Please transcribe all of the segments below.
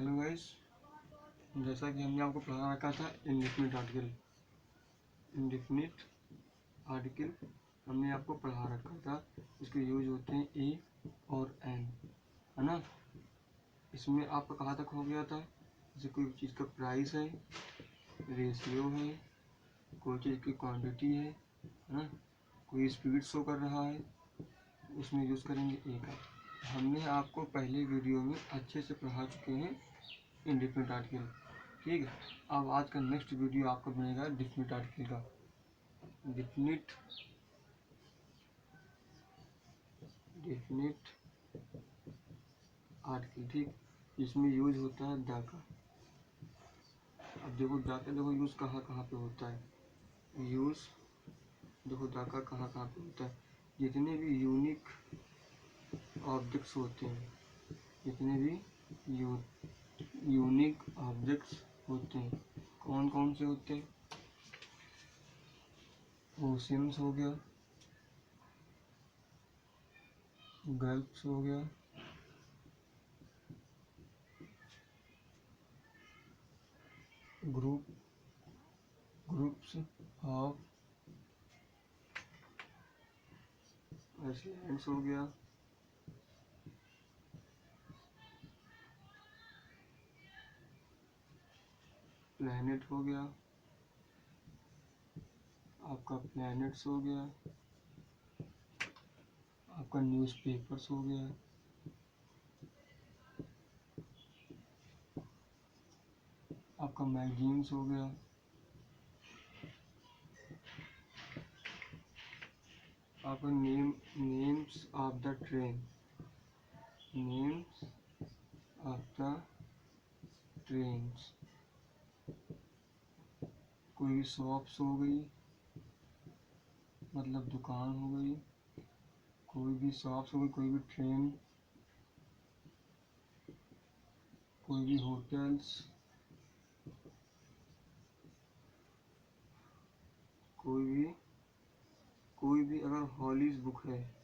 Hello guys, जैसा कि हमने आपको पढ़ा रखा था इंडेफिनिट आर्टिकल हमने आपको पढ़ा रखा था। इसके यूज होते हैं ए और एन, है ना। इसमें आपका कहाँ तक हो गया था, जैसे कोई चीज़ का प्राइस है, रेशियो है, कोई चीज़ की क्वांटिटी है ना, कोई स्पीड शो कर रहा है, उसमें यूज़ करेंगे ए का। हमने आपको पहले वीडियो में अच्छे से पढ़ा चुके हैं इंडेफिनिट आर्टिकल, ठीक है। अब आज का नेक्स्ट वीडियो आपका बनेगा डेफिनिट आर्टिकल का। डेफिनिट आर्टिकल, ठीक। इसमें यूज होता है द का। अब देखो द का, देखो यूज कहाँ कहाँ पे होता है। यूज देखो द का कहाँ कहाँ पे होता है। जितने भी यूनिक ऑब्जेक्ट्स होते हैं, जितने भी यूनिक ऑब्जेक्ट्स होते हैं, कौन कौन से होते हैं। ओशियंस हो गया, गल्फ्स हो गया, ग्रुप्स ऑफ आइसलैंड्स हो गया, प्लैनेट हो गया, आपका प्लैनेट्स हो गया, आपका न्यूज़पेपर्स हो गया, आपका मैगजीन्स हो गया, आपका names of the train, names of the trains, कोई शॉप्स हो गई, मतलब दुकान हो गई, कोई भी शॉप्स हो गई, कोई भी ट्रेन, कोई भी होटल्स, कोई भी अगर हॉलीज बुक है।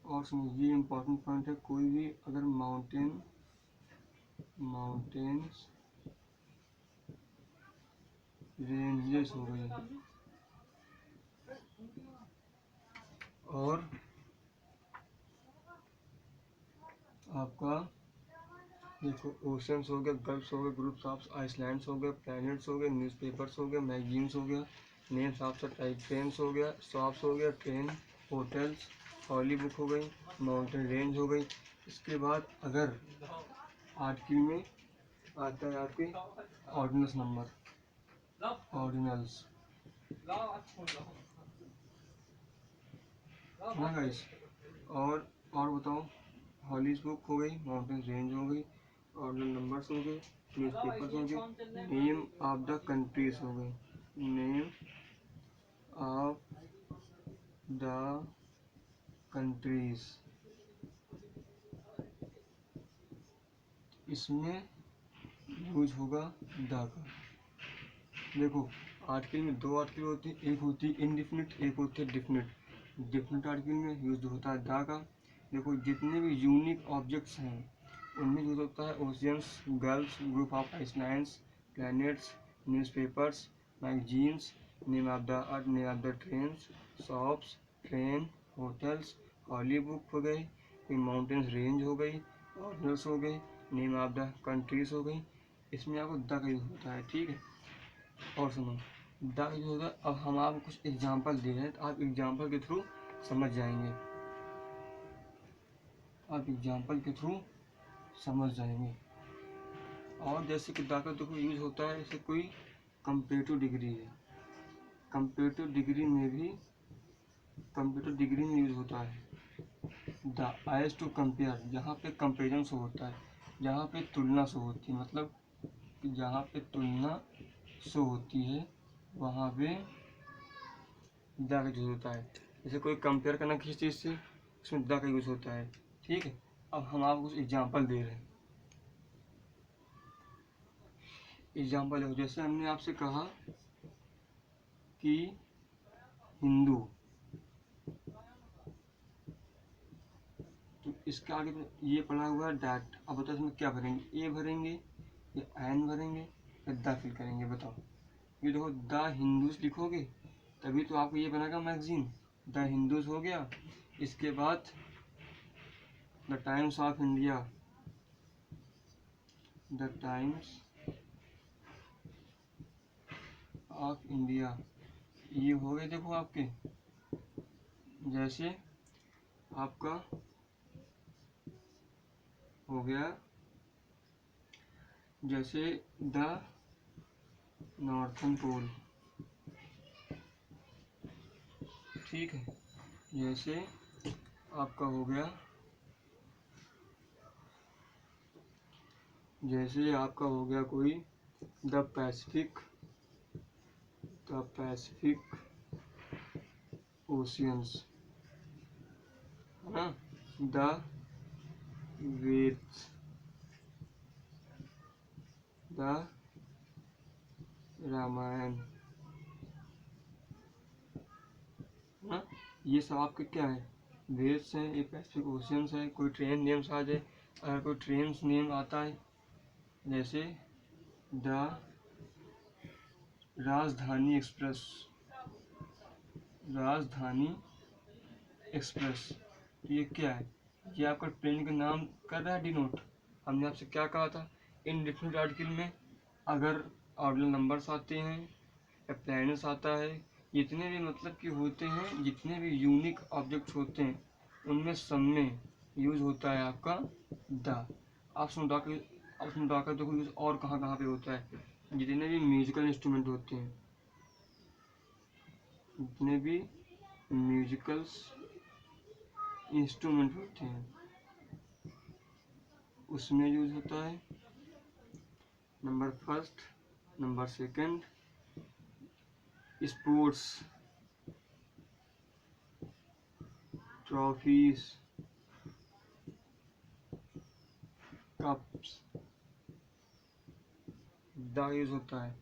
और सुनिए, ये इम्पोर्टेंट पॉइंट है, कोई भी अगर माउंटेन्स रेंजेस हो गए, और आपका देखो ओशंस हो गया, गल्फ्स हो गए, ग्रुप्स ऑफ आइसलैंड्स हो गए, प्लैनेट्स हो गए, न्यूज़पेपर्स हो गया, मैगजीन्स हो गया, names of the type trains हो गया, शॉप्स हो गया, ट्रेन, होटल्स, हॉली बुक हो गई, माउंटेन रेंज हो गई। इसके बाद अगर आर्टिकल में आता है आपके ऑर्डिनल्स नंबर, ऑर्डिनल्स, हाँ गाइस। और बताओ, हॉलीज बुक हो गई, माउंटेन रेंज हो गई, ऑर्डिनल नंबर्स हो गए, न्यूज़पेपर्स हो गए, नेम ऑफ द कंट्रीज हो गई, नेम ऑफ द कंट्रीज। इसमें यूज होगा द का। देखो आर्टिकल में दो आर्टिकल होती है, एक होती है इनडिफिनिट, एक होती है डिफिनिट। डिफिनिट आर्टिकल में यूज होता है द का। देखो जितने भी यूनिक ऑब्जेक्ट्स हैं उनमें यूज होता है oceans, gulfs, group of islands, planets, newspapers, magazines, name of the trains, shops, train, hotels, holy book हो गई, कोई माउंटेन्स रेंज हो गई, ऑर्डिनल्स हो गई, नेम ऑफ द कंट्रीज हो गई। इसमें आपको द का यूज होता है, ठीक है। और सुनो, द यूज होता है। अब हम आपको कुछ एग्जांपल दे रहे हैं, तो आप एग्जांपल के थ्रू समझ जाएंगे, और जैसे कि द का देखो यूज होता है, जैसे कोई कंपेरेटिव डिग्री है, कंपेरेटिव डिग्री में यूज होता है द एज टू कंपेयर, जहाँ पे कंपेरिजन शो होता है, जहाँ पे तुलना शो होती है, मतलब कि जहाँ पे तुलना शो होती है वहाँ पे द का यूज होता है। जैसे कोई कंपेयर करना किसी चीज़ से, उसमें द का यूज होता है, ठीक है। अब हम आपको कुछ एग्जांपल दे रहे हैं। एग्जांपल है, जैसे हमने आपसे कहा कि हिंदू, तो इसके आगे ये पड़ा हुआ है डैट। अब बताओ इसमें क्या भरेंगे, ए भरेंगे या एन भरेंगे या द फिल करेंगे, बताओ। ये देखो द हिंदूज लिखोगे तभी तो आपको ये बनेगा मैगजीन। द हिंदूज हो गया, इसके बाद the times of India, the times of India, ये हो गए देखो आपके। जैसे आपका हो गया, जैसे द नॉर्थन पोल, ठीक है। जैसे आपका हो गया, जैसे आपका हो गया कोई the Pacific, the Pacific oceans, है ना। द वेद्स, द रामायण, ना। ये सब आपके क्या है, वेद्स हैं, ये पैसिफिक ओशियंस है। कोई ट्रेन नेम्स आ जाए, अगर कोई ट्रेन नेम आता है जैसे द राजधानी एक्सप्रेस, राजधानी एक्सप्रेस, तो ये क्या है, ये आपका ट्रेन का नाम कर रहा है डिनोट। हमने आपसे क्या कहा था, इनडेफिनिट आर्टिकल में अगर ऑर्डिनल नंबर्स आते हैं या प्लैनेट्स आता है, जितने भी मतलब कि होते हैं, जितने भी यूनिक ऑब्जेक्ट्स होते हैं, उनमें सब में यूज होता है आपका द। आप सुन डाकर देखो यूज और कहाँ कहाँ पे होता है। जितने भी म्यूजिकल इंस्ट्रूमेंट होते हैं, जितने भी म्यूजिकल इंस्ट्रूमेंट होते हैं, उसमें यूज होता है। Number first, number second, sports, trophies, cups, the use होता है।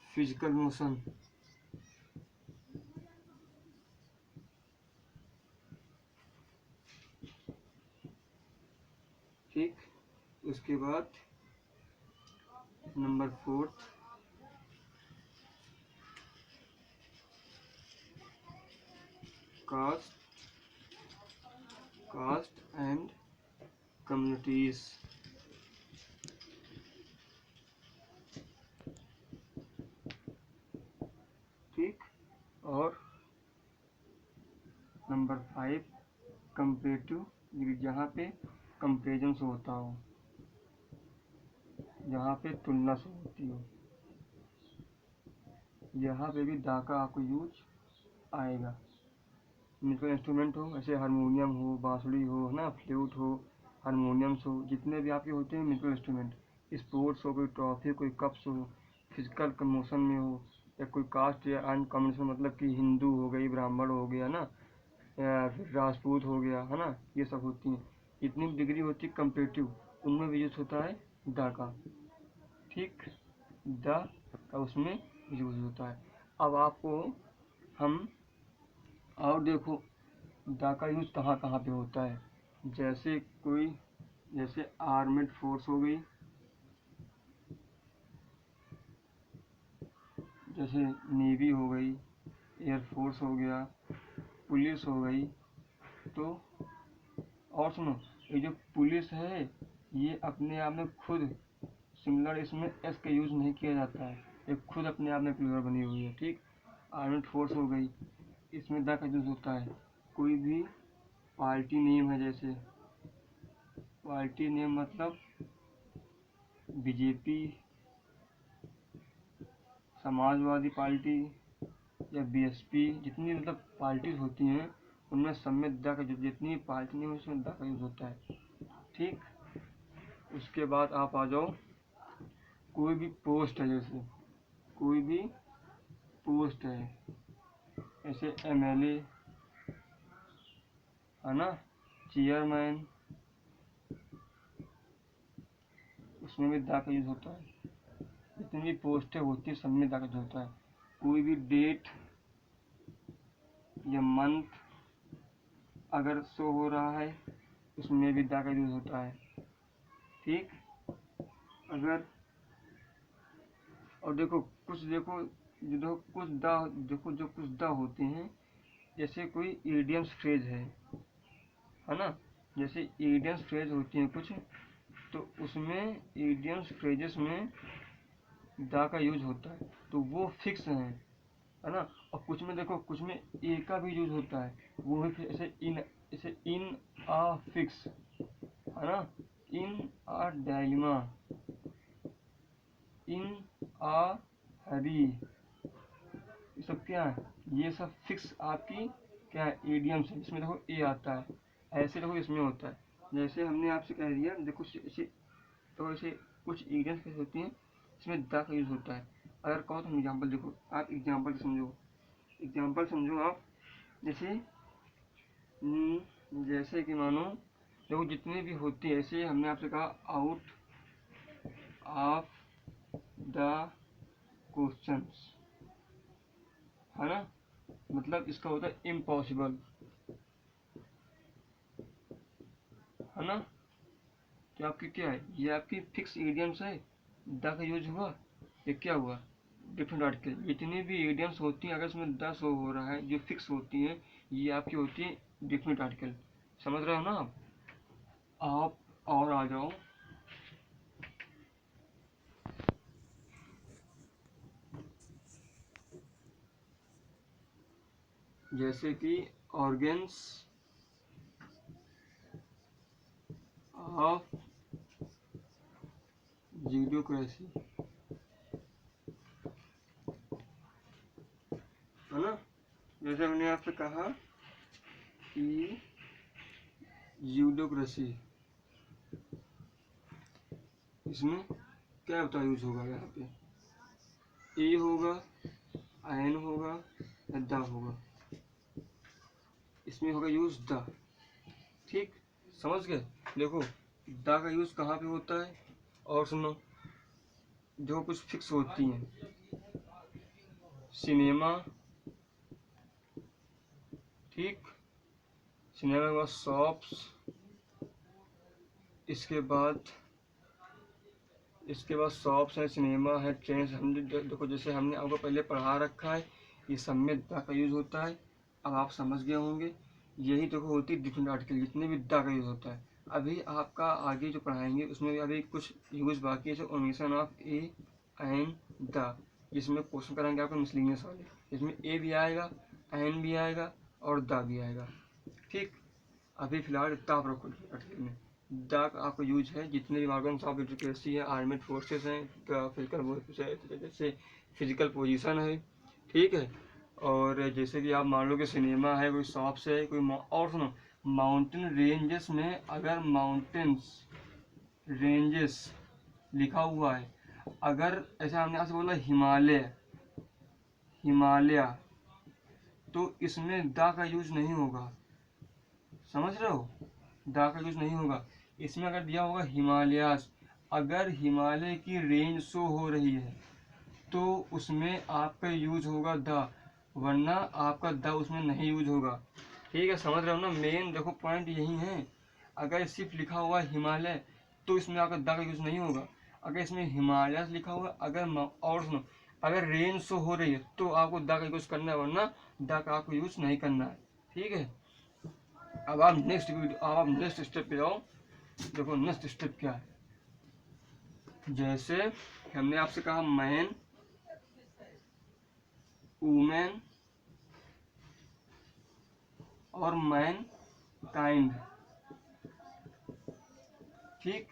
फिजिकल मोशन, ठीक। उसके बाद number fourth, caste, caste and communities, ठीक। और नंबर 5 कंपेरेटिव, जहाँ पे कंपेरिजन होता हो, जहाँ पे तुलना से होती हो, यहाँ पे भी दा का आपको यूज आएगा। म्यूजिकल इंस्ट्रूमेंट हो, ऐसे हारमोनियम हो, बांसुरी हो, है ना, फ्लूट हो, हारमोनियम्स हो, जितने भी आपके होते हैं म्यूजिकल इंस्ट्रूमेंट। स्पोर्ट्स हो, कोई ट्रॉफी, कोई कप्स हो, फिजिकल कमोशन में हो, या कोई कास्ट या अन्य कम्युनिटी, मतलब कि हिंदू हो गई, ब्राह्मण हो गया ना, या फिर राजपूत हो गया, है ना, ये सब होती हैं। जितनी भी डिग्री होती है कंपेरेटिव, उनमें भी यूज होता है द का, ठीक। द का उसमें यूज होता है। अब आपको हम और देखो द का यूज कहाँ कहाँ पे होता है। जैसे कोई, जैसे आर्मेड फोर्स हो गई, जैसे नेवी हो गई, एयरफोर्स हो गया, पुलिस हो गई, तो और सुनो, ये जो पुलिस है ये अपने आप में खुद सिमिलर, इसमें एस का यूज नहीं किया जाता है, ये खुद अपने आप में प्लूरल बनी हुई है, ठीक। आर्मेड फोर्स हो गई, इसमें द का यूज होता है। कोई भी पार्टी नेम है, जैसे पार्टी नेम मतलब बीजेपी, समाजवादी पार्टी या बीएसपी, जितनी मतलब पार्टीज होती हैं उनमें सब में द का, जितनी पार्टी नेम उसमें द का यूज होता है, ठीक। उसके बाद आप आ जाओ, कोई भी पोस्ट है, जैसे कोई भी पोस्ट है, जैसे एमएलए, है ना, चेयरमैन, उसमें भी द का यूज होता है। जितनी भी पोस्टें होती है सब में द का यूज होता है। कोई भी डेट या मंथ अगर शो हो रहा है उसमें भी दा का यूज होता है। ठीक, अगर और देखो कुछ देखो जो कुछ दा देखो जो कुछ दा होते हैं, जैसे कोई इडियम्स फ्रेज है ना, जैसे इडियम्स फ्रेज होती हैं कुछ, तो उसमें इडियम्स फ्रेजेस में दा का यूज होता है तो वो फिक्स है ना। और कुछ में देखो कुछ में ए का भी यूज होता है, वो है जैसे इन आ फिक्स है ना, इन आ डायलिमा, इन आ हरी, ये सब क्या है, ये सब फिक्स आपकी क्या है इडियम्स है। इसमें देखो ए आता है, ऐसे देखो इसमें होता है। जैसे हमने आपसे कह दिया देखो ऐसे, तो ऐसे कुछ इडियम्स कैसे होती हैं इसमें द का यूज होता है। अगर कहो तो एग्जाम्पल देखो, आप एग्जाम्पल समझो, एग्जाम्पल समझो आप, जैसे जैसे कि मानो देखो जितने भी होती है, ऐसे हमने आपसे कहा आउट ऑफ द क्वेश्चंस है ना, मतलब इसका होता है इम्पॉसिबल है ना। तो आपकी क्या है, ये आपकी फिक्स इडियम्स है, द का यूज हुआ, ये क्या हुआ डिफरेंट आर्टिकल। जितनी भी इडियम्स होती हैं अगर इसमें द शो हो रहा है जो फिक्स होती हैं, ये आपकी होती है डिफरेंट आर्टिकल। समझ रहे हो ना आप और आ जाओ, जैसे कि ऑर्गन्स ऑफ ज्यूडोक्रेसी है ना। जैसे हमने आपसे कहा कि ज्यूडोक्रेसी, इसमें क्या बता यूज होगा, यहाँ पे ए होगा, एन होगा या द होगा, इसमें होगा यूज द। ठीक, समझ गए। देखो द का यूज कहाँ पे होता है, और सुनो जो कुछ फिक्स होती हैं, सिनेमा, ठीक, सिनेमा के बाद शॉप्स, इसके बाद शॉप्स है, सिनेमा है, ट्रेन। हम देखो जैसे हमने आपको पहले पढ़ा रखा है, ये सब में द का यूज होता है। अब आप समझ गए होंगे, यही देखो होती है डिफरेंट आर्टिकल जितने भी द का यूज होता है। अभी आपका आगे जो पढ़ाएंगे उसमें भी अभी कुछ यूज बाकी है, जैसे omission of A and the, जिसमें क्वेश्चन कराएंगे आपको मिसलिनियस वाले, इसमें ए भी आएगा, एन भी आएगा और द भी आएगा। ठीक, अभी फिलहाल इतना आप रखो आर्टिकल में। द का आपका यूज है जितने भी ऑर्गन्स ऑफ ब्यूरोक्रेसी है, आर्मेड फोर्सेस हैं, जैसे फिजिकल पोजीशन है, ठीक है। और जैसे कि आप मान लो कि सिनेमा है, कोई शॉप्स है, कोई और सुनो माउंटेन रेंजेस में अगर माउंटेन्स रेंजेस लिखा हुआ है, अगर ऐसा हमने आपसे बोला हिमालय, हिमालय, तो इसमें द का यूज नहीं होगा, समझ रहे हो, द का यूज नहीं होगा। इसमें अगर दिया होगा हिमालयास, अगर हिमालय की रेंज शो हो रही है तो उसमें आपका यूज होगा द, वरना आपका द उसमें नहीं यूज होगा। ठीक है, समझ रहे हो ना, मेन देखो पॉइंट यही है। अगर सिर्फ लिखा हुआ हिमालय तो इसमें आपका द का यूज नहीं होगा। अगर इसमें हिमालय लिखा हुआ, अगर और सुनो, अगर रेंज शो हो रही है तो आपको द का यूज करना है, वरना द का आपको यूज नहीं करना है। ठीक है, अब आप नेक्स्ट स्टेप पे जाओ। देखो नेक्स्ट स्टेप क्या है, जैसे हमने आपसे कहा मैन, वुमेन और मैन काइंड, ठीक,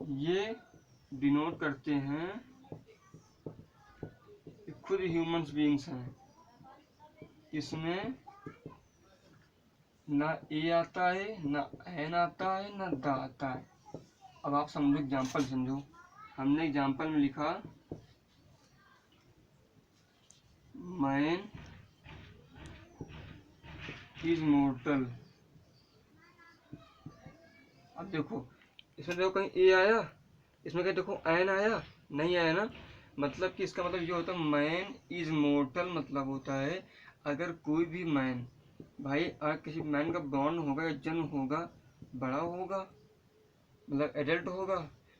ये डिनोट करते हैं कि खुद ह्यूमंस बीइंग्स हैं। इसमें ना ए आता है, ना एन आता है, ना द आता है। अब आप समझो, एग्जाम्पल समझो। हमने एग्जाम्पल में लिखा मैन इज मोर्टल। अब देखो इसमें देखो कहीं ए आया, इसमें कहीं देखो एन आया, नहीं आया ना। मतलब कि इसका मतलब ये होता है मैन इज मोर्टल, मतलब होता है अगर कोई भी मैन भाई अगर किसी मैन का बॉर्न होगा या जन्म होगा, बड़ा होगा, मतलब एडल्ट होगा,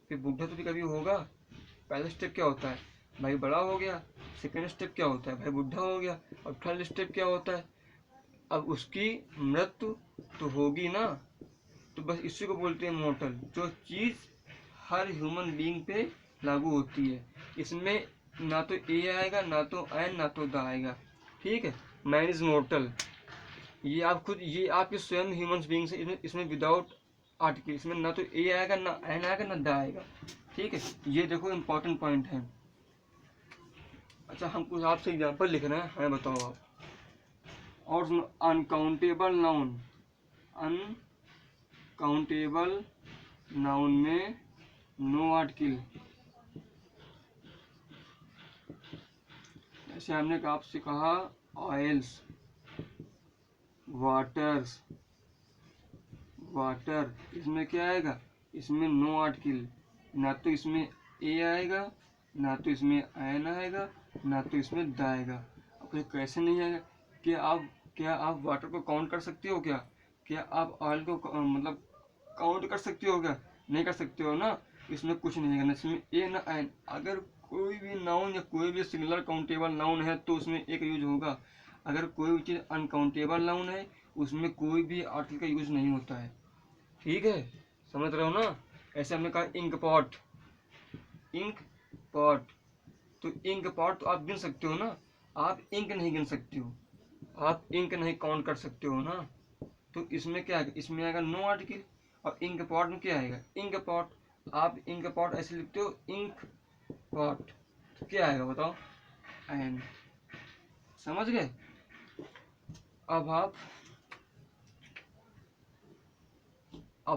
फिर बुढ़ा तो भी कभी होगा। पहला स्टेप क्या होता है भाई, बड़ा हो गया। सेकेंड स्टेप क्या होता है भाई, बुढ़ा हो गया। और थर्ड स्टेप क्या होता है, अब उसकी मृत्यु तो होगी ना। तो बस इसी को बोलते हैं मॉर्टल, जो चीज़ हर ह्यूमन बीइंग पे लागू होती है। इसमें ना तो ए आएगा, ना तो एन, ना तो द आएगा। ठीक है, मैन इज मॉर्टल। ये आप खुद, ये आपके स्वयं ह्यूमन बीइंग से, इसमें विदाउट आर्टिकल, इसमें ना तो ए आएगा, ना एन आएगा, ना द आएगा। ठीक है, ये देखो इम्पोर्टेंट पॉइंट है। अच्छा, हम कुछ आपसे एग्जाम्पल लिख रहे हैं, हमें बताओ आप। और अनकाउंटेबल नाउन, अनकाउंटेबल नाउन में नो आर्टिकल। जैसे हमने आपसे कहा ऑयल्स, वाटर्स, वाटर, इसमें क्या आएगा, इसमें नो आर्टिकल। ना तो इसमें ए आएगा, ना तो इसमें एन आएगा, ना तो इसमें द आएगा। अब ये कैसे नहीं आएगा, क्या आप वाटर को काउंट कर सकते हो क्या आप ऑयल को मतलब काउंट कर सकते हो क्या, नहीं कर सकते हो ना। इसमें कुछ नहीं है, ना इसमें ए ना एन। अगर कोई भी नाउन या कोई भी सिंगुलर काउंटेबल नाउन है तो उसमें एक यूज होगा। अगर कोई भी चीज़ अनकाउंटेबल नाउन है, उसमें कोई भी आर्टिकल का यूज नहीं होता है। ठीक है, समझ रहे हो ना। ऐसे हमने कहा इंक पॉट, इंक पॉट, तो इंक पॉट तो आप गिन सकते हो ना, आप इंक नहीं गिन सकते हो, आप इंक नहीं काउंट कर सकते हो ना। तो इसमें क्या आएगा, इसमें आएगा नो आर्टिकल। और इंक पॉट में क्या आएगा, इंक पॉट। आप इंक पॉट ऐसे लिखते हो, इंक पॉट, तो क्या आएगा बताओ, एन। समझ गए। अब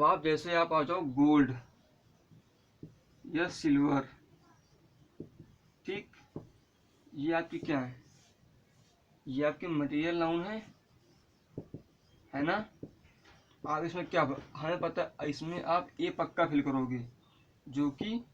आप जैसे आप आ जाओ गोल्ड या सिल्वर। ठीक, ये आपकी क्या है, ये आपके मटेरियल नाउन है ना। आप इसमें क्या, हमें पता है इसमें आप ए पक्का फिल करोगे, जो कि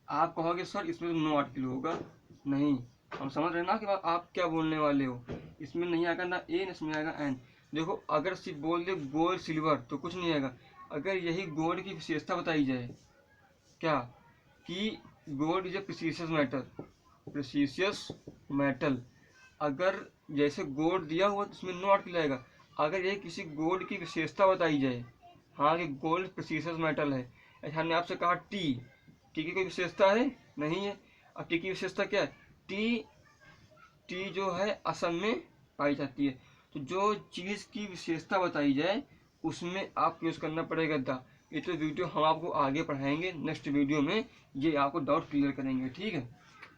आप कहोगे सर इसमें तो नो आर्टिकल होगा। नहीं, हम समझ रहे हैं ना कि आप क्या बोलने वाले हो। इसमें नहीं आएगा ना ए, इसमें आएगा एन। देखो, अगर सिर्फ बोल दे गोल्ड सिल्वर तो कुछ नहीं आएगा। अगर यही गोल्ड की विशेषता बताई जाए, क्या, कि gold is a precious metal, precious metal, अगर जैसे गोल्ड दिया हुआ तो उसमें नो आर्टिकल आएगा। अगर ये किसी गोल्ड की विशेषता बताई जाए, हाँ कि गोल्ड प्रीशियस मेटल है। ऐसा हमने आपसे कहा टी, टी की कोई विशेषता है, नहीं है। अब टी की विशेषता क्या है, टी, टी जो है असम में पाई जाती है। तो जो चीज़ की विशेषता बताई जाए उसमें आप यूज़ करना पड़ेगा द। ये तो वीडियो हम आपको आगे पढ़ाएंगे, नेक्स्ट वीडियो में ये आपको डाउट क्लियर करेंगे। ठीक है,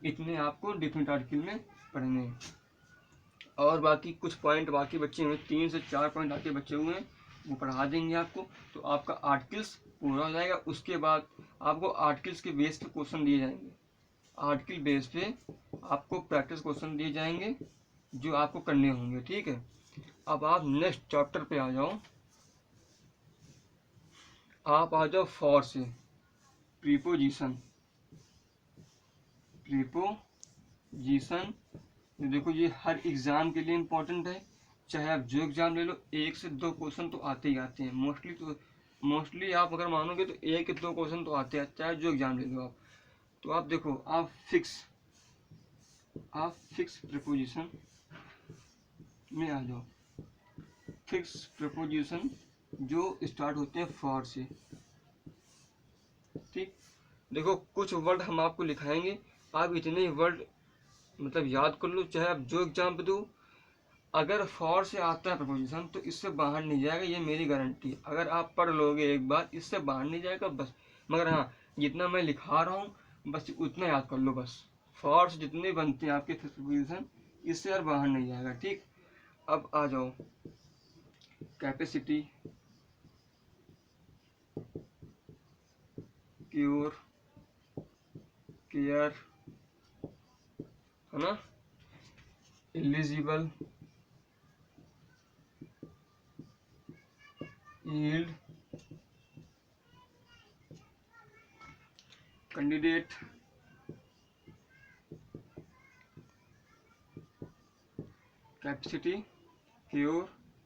इतने आपको डिफरेंट आर्टिकल में पढ़ने हैं। और बाकी कुछ पॉइंट बाकी बच्चे हुए, 3 से 4 पॉइंट आके बचे हुए हैं, वो पढ़ा देंगे आपको। तो आपका आर्टिकल्स पूरा हो जाएगा। उसके बाद आपको आर्टिकल्स के बेस पे क्वेश्चन दिए जाएंगे, आर्टिकल बेस पे आपको प्रैक्टिस क्वेश्चन दिए जाएंगे जो आपको करने होंगे। ठीक है, अब आप नेक्स्ट चैप्टर पे आ जाओ। आप आ जाओ फॉर से, प्रीपोजिशन, प्रीपोजिशन। देखो, ये हर एग्जाम के लिए इम्पोर्टेंट है। चाहे आप जो एग्जाम ले लो, 1 से 2 क्वेश्चन तो आते ही आते हैं मोस्टली आप अगर मानोगे तो 1 से 2 क्वेश्चन तो आते हैं, चाहे जो एग्जाम ले लो आप। तो आप देखो, आप फिक्स प्रीपोजिशन में आ जाओ। फिक्स प्रीपोजिशन जो स्टार्ट होते हैं फॉर से। ठीक, देखो कुछ वर्ड हम आपको लिखाएंगे, आप इतने वर्ड मतलब याद कर लो, चाहे आप जो एग्जाम पे दो। अगर फॉर से आता है प्रपोजिशन तो इससे बाहर नहीं जाएगा, ये मेरी गारंटी है। अगर आप पढ़ लोगे एक बार, इससे बाहर नहीं जाएगा बस। मगर हाँ, जितना मैं लिखा रहा हूँ बस उतना याद कर लो बस। फॉर से जितने बनते हैं आपके प्रपोजिशन, इससे यार बाहर नहीं जाएगा। ठीक, अब आ जाओ कैपेसिटी, क्योर, केयर, है ना, eligible, yield, candidate, capacity, cure,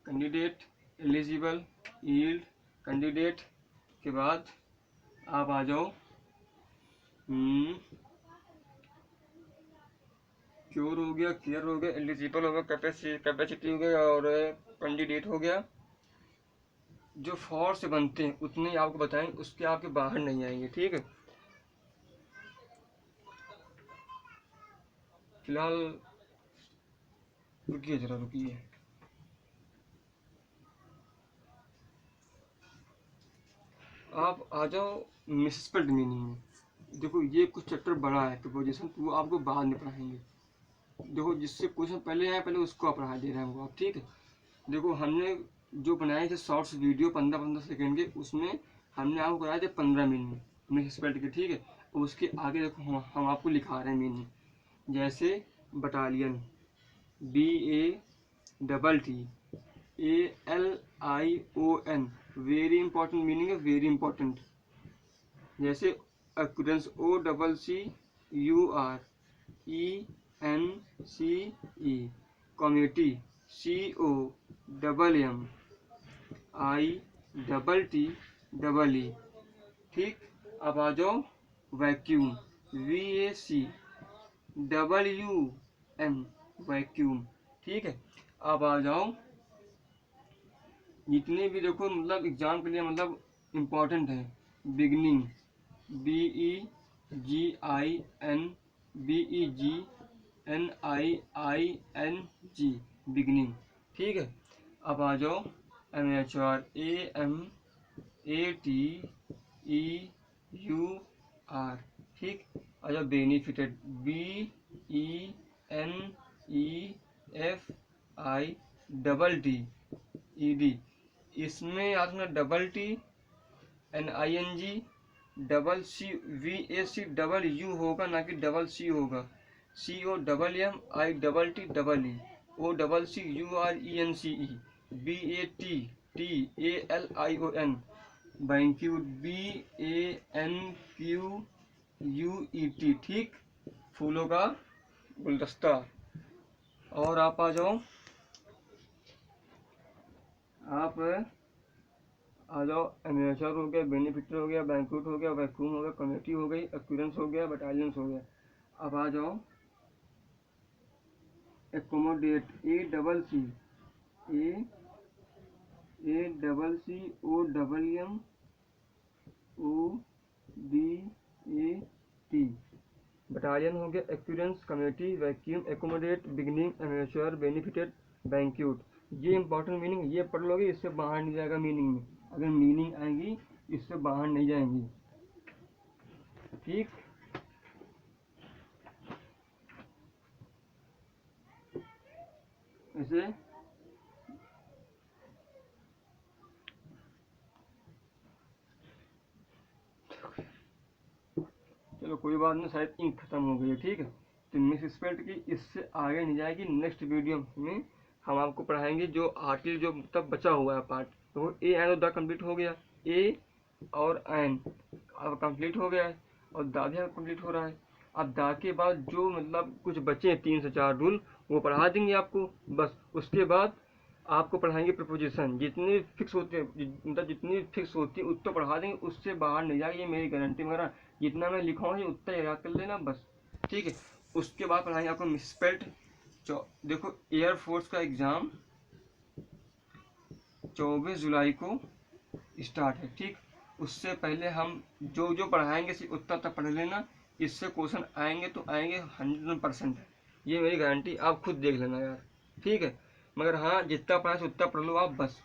candidate, eligible, yield, candidate के बाद आप आ जाओ क्योर हो गया, केयर हो गया, एलिजिबल हो गया, कैपेसिटी हो गया और कैंडिडेट हो गया। जो फॉर से बनते हैं उतने ही आपको बताएंगे, उसके आपके बाहर नहीं आएंगे। ठीक है, फिलहाल रुकिए जरा रुकिए। आप आ जाओ मिसस्पेल्ड मीनिंग में। देखो ये कुछ चैप्टर बड़ा है प्रीपोजिशन, वो आपको बाद में पढ़ाएंगे। देखो जिससे क्वेश्चन पहले आए पहले उसको आप पढ़ा दे रहे हैं वो आप। ठीक है, देखो हमने जो बनाए थे शॉर्ट्स वीडियो 15-15 सेकेंड के, उसमें हमने आपको कराए थे 15 मीनिंग मिसस्पेल्ड के। ठीक है, और उसके आगे देखो हम आपको लिखा रहे हैं मीनिंग। जैसे battalion, BATTALION, very important meaning है, वेरी इंपॉर्टेंट। जैसे अक्यूरेंस, OCCURENCE, कम्युनिटी, COMMITTE। ठीक, अब आ जाओ वैक्यूम, VACWUM, वैक्यूम। ठीक है, अब आ जाओ जितने भी देखो मतलब एग्जाम के लिए मतलब इम्पोर्टेंट है। Beginning, BEGINNING, beginning. ठीक है, अब आ जाओ एमेच्योर, AMATEUR। ठीक, आ जाओ बेनिफिटेड, BENEFITED। इसमें याद रखना TTNING VAC होगा ना कि CC होगा। COMMITTEE OCCURENCE BATTALION, banquet, BANQUET। ठीक, फूलों का गुलदस्ता। और आप आ जाओ एमेच्योर हो गया, बेनिफिटर हो गया, बैंक्यूट हो गया, वैक्यूम हो गया, कम्युनिटी हो गई, एक्यूरेंस हो गया, बटालियंस हो गया। अब आ जाओ एकोमोडेट, AACOMMODAT। बटालियन हो गया, occurrence, community, vacuum, accommodate, beginning, amateur, benefited, banquet. ये इंपॉर्टेंट मीनिंग, ये पढ़ लोगे, इससे बाहर नहीं जाएगा मीनिंग में। अगर मीनिंग आएंगी इससे बाहर नहीं जाएंगी। ठीक, ऐसे चलो कोई बात नहीं, शायद इंक खत्म हो गई है। ठीक है, तो मिसस्पेल्ड की इससे आगे नहीं जाएगी। नेक्स्ट वीडियो में हम आपको पढ़ाएंगे जो आर्टिकल जो तब बचा हुआ है पार्ट। तो ए एन और द कंप्लीट हो गया, ए और एन अब कंप्लीट हो गया है, और दा भी कंप्लीट हो रहा है। अब दा के बाद जो मतलब कुछ बचे 3 से 4 रूल वो पढ़ा देंगे आपको बस। उसके बाद आपको पढ़ाएंगे प्रपोजिशन, जितनी फिक्स होती है मतलब जितनी फिक्स होती है उतना पढ़ा देंगे, उससे बाहर नहीं जाएगी, ये मेरी गारंटी। मगर जितना मैं लिखा हूँ उतना याद कर लेना बस। ठीक है, उसके बाद पढ़ाएंगे आपको मिसस्पेल्ड। देखो एयरफोर्स का एग्ज़ाम 24 जुलाई को स्टार्ट है। ठीक, उससे पहले हम जो जो पढ़ाएंगे सिर्फ उतना तक पढ़ लेना। इससे क्वेश्चन आएंगे तो आएंगे 100% है, ये मेरी गारंटी। आप खुद देख लेना यार। ठीक है, मगर हाँ जितना पढ़ा उतना पढ़ लो आप बस।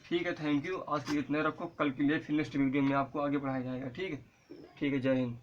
ठीक है, थैंक यू। आज के लिए इतना रखो, कल के लिए फिर नेक्स्ट वीडियो में आपको आगे पढ़ाया जाएगा। ठीक है, जय हिंद।